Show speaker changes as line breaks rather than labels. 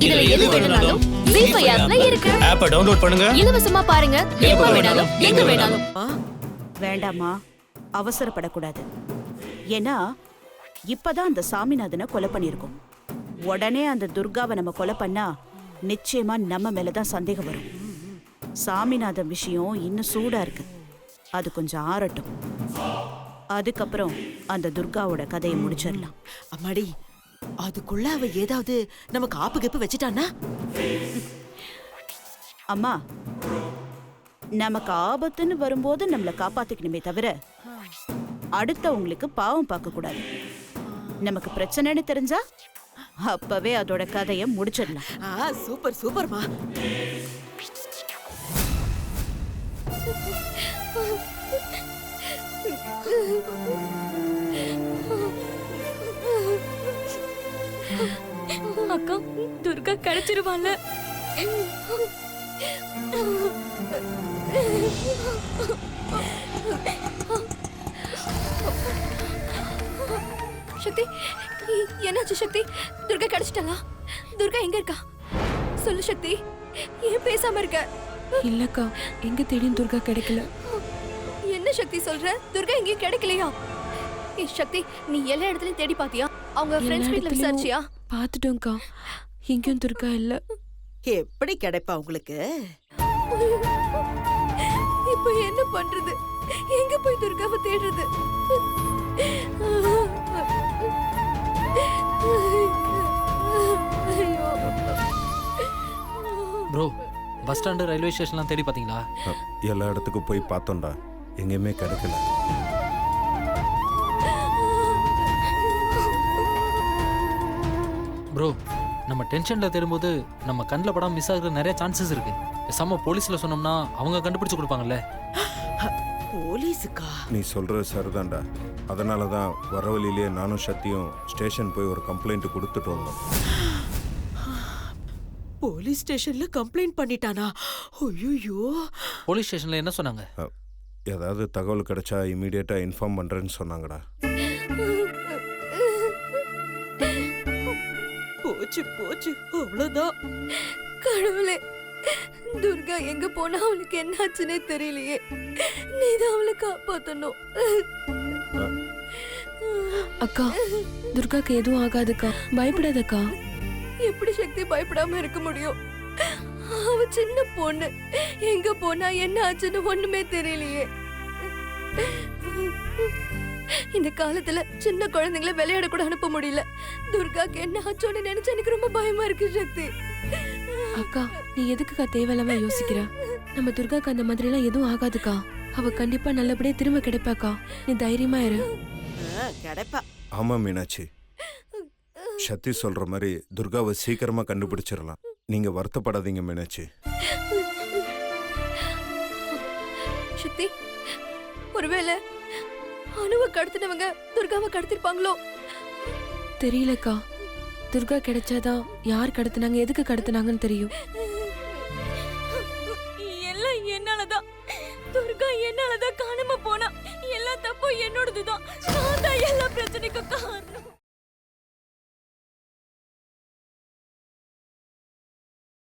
இதுல எது வேணும்னாலும் ஜீ5 ஆப்ல இருக்கு.
ஆப்பை டவுன்லோட் பண்ணுங்க,
இலவசமா பாருங்க, எப்ப வேணாலும் எங்க வேணாலும்.
வேண்டாமா, அவசரப்படக்கூடாது. ஏன்னா இப்பதான் அந்த சாமிநாதனை கொலை பண்ணிருக்கோம். உடனே அந்த துர்காவை நம்ம கொலை பண்ணா நிச்சயமா நம்ம மேலதான் சந்தேகம் வரும். சாமிநாதன் விஷயம் இன்னும் சூடா இருக்கு, அது கொஞ்சம் ஆறட்டும். அதுக்கப்புறம் அந்த துர்காவோட கதையை முடிச்சிடலாம்.
அம்மாடி, அதுக்குள்ள அவ ஏதாவது நமக்கு ஆப்பு கப்பு வச்சுட்டானா?
அம்மா, நமக்கு ஆபத்துன்னு வரும்போது நம்மளை காப்பாத்திக்கணுமே தவிர அடுத்தவங்களுக்கு பாவம் பார்க்க கூடாது. நமக்கு பிரச்சனைன்னு தெரிஞ்சா அப்பவே அதோட கதையை முடிச்சிடலாம்.
சூப்பர் சூப்பர்மா.
அக்கா, துர்கா கிடைச்சிருவான்ல? சக்தி, என்னாச்சு சக்தி? துர்கா கிடைச்சிட்டாளா? துர்கா எங்க இருக்கா? சொல்லு சக்தி, ஏன் பேசாம இருக்க?
இல்லக்கா, எங்க தேடியும் துர்கா கிடைக்கல.
என்ன சக்தி சொல்ற? துர்கா எங்கேயும் கிடைக்கலையா? சக்தி, நீ எல்லா இடத்துலயும் தேடி பாத்தியா? அவங்க ஃப்ரெண்ட்ஸ் வீட்ல விசாரிச்சியா?
பாத்துட்டோம்க்கா, எங்கேயும் துர்கா இல்ல.
எப்படி கிடைப்பா உங்களுக்கு?
இப்போ என்ன பண்றது? எங்க போய் துர்காவை தேடுறது?
ப்ரோ, பஸ் ஸ்டாண்டு, ரயில்வே ஸ்டேஷன்லாம் தேடி பார்த்தீங்களா?
எல்லா இடத்துக்கும் போய் பார்த்தோம்டா, எங்கேயுமே கிடைக்கல.
ப்ரோ, நம்ம டென்ஷனில் தேடும்போது நம்ம கண்ணில் படம் மிஸ் ஆகுற நிறைய சான்சஸ் இருக்கு. பேசாம போலீஸில் சொன்னோம்னா அவங்க கண்டுபிடிச்சு கொடுப்பாங்கல்ல.
போலீஸுக்கா?
நீ சொல்றது சரிதான்டா. அதனால தான் வர வழியிலேயே நானும் சக்தியும் ஸ்டேஷன் போய் ஒரு கம்ப்ளைண்ட் கொடுத்துட்டு வந்தோம்.
போலீஸ் ஸ்டேஷன்ல கம்ப்ளைண்ட் பண்ணிட்டானா? ஐயோ.
போலீஸ் ஸ்டேஷனில் என்ன சொன்னாங்க?
ஏதாவது தகவல் கிடைச்சா இமீடியட்டா இன்ஃபார்ம் பண்றேன்னு சொன்னாங்கடா.
போச்சு போச்சு, அவ்வளவுதான்.
கடவுளே, துர்கா எங்க போனா அவளுக்கு என்னாச்சுன்னே தெரியலையே. நீதான் அவளை காப்பாத்தணும்.
அக்கா, துர்காக்கு எதுவும் ஆகாதுக்கா, பயப்படாதக்கா.
எப்படி சக்தி பயப்படாம இருக்க முடியும்? அவ சின்ன பொண்ணு, எங்க போனா என்ன ஆச்சுன்னு ஒண்ணுமே தெரியலையே. இந்த காலத்துல சின்ன குழந்தைங்களை விளையாட கூட அனுப்ப முடியல. துர்காக்கு என்ன ஆச்சோன்னு நினைச்சு எனக்கு ரொம்ப பயமா இருக்கு சக்தி.
அக்கா, நீ எதுக்குக்கா தேவையில்லாம யோசிக்கிற? நம்ம துர்காக்கு அந்த மாதிரி எல்லாம் எதுவும் ஆகாதுக்கா. அவ கண்டிப்பா நல்லபடியா திரும்ப கிடைப்பாக்கா. நீ தைரியமா இரு.
கிடைப்பா.
ஆமா மீனாட்சி, சக்தி சொல்ற மாதிரி துர்காவை சீக்கிரமா கண்டுபிடிச்சிடலாம். நீங்க வருத்தப்படாதீங்க மீனாட்சி.
சக்தி, ஒருவேளை அனுவை கடத்தினவங்க துர்காவை கடத்திருப்பாங்களோ?
தெரியலக்கா, துர்கா கிடைச்சாதான் யார் கடத்தினாங்க, எதுக்கு கடத்தினாங்கன்னு தெரியும்.
எல்லாம் என்னாலதான். துர்கா என்னாலதான் காணாம போனா. எல்லா தப்பும் என்னோடதுதான். நான் தான் எல்லா பிரச்சனைக்கும் காரணம்.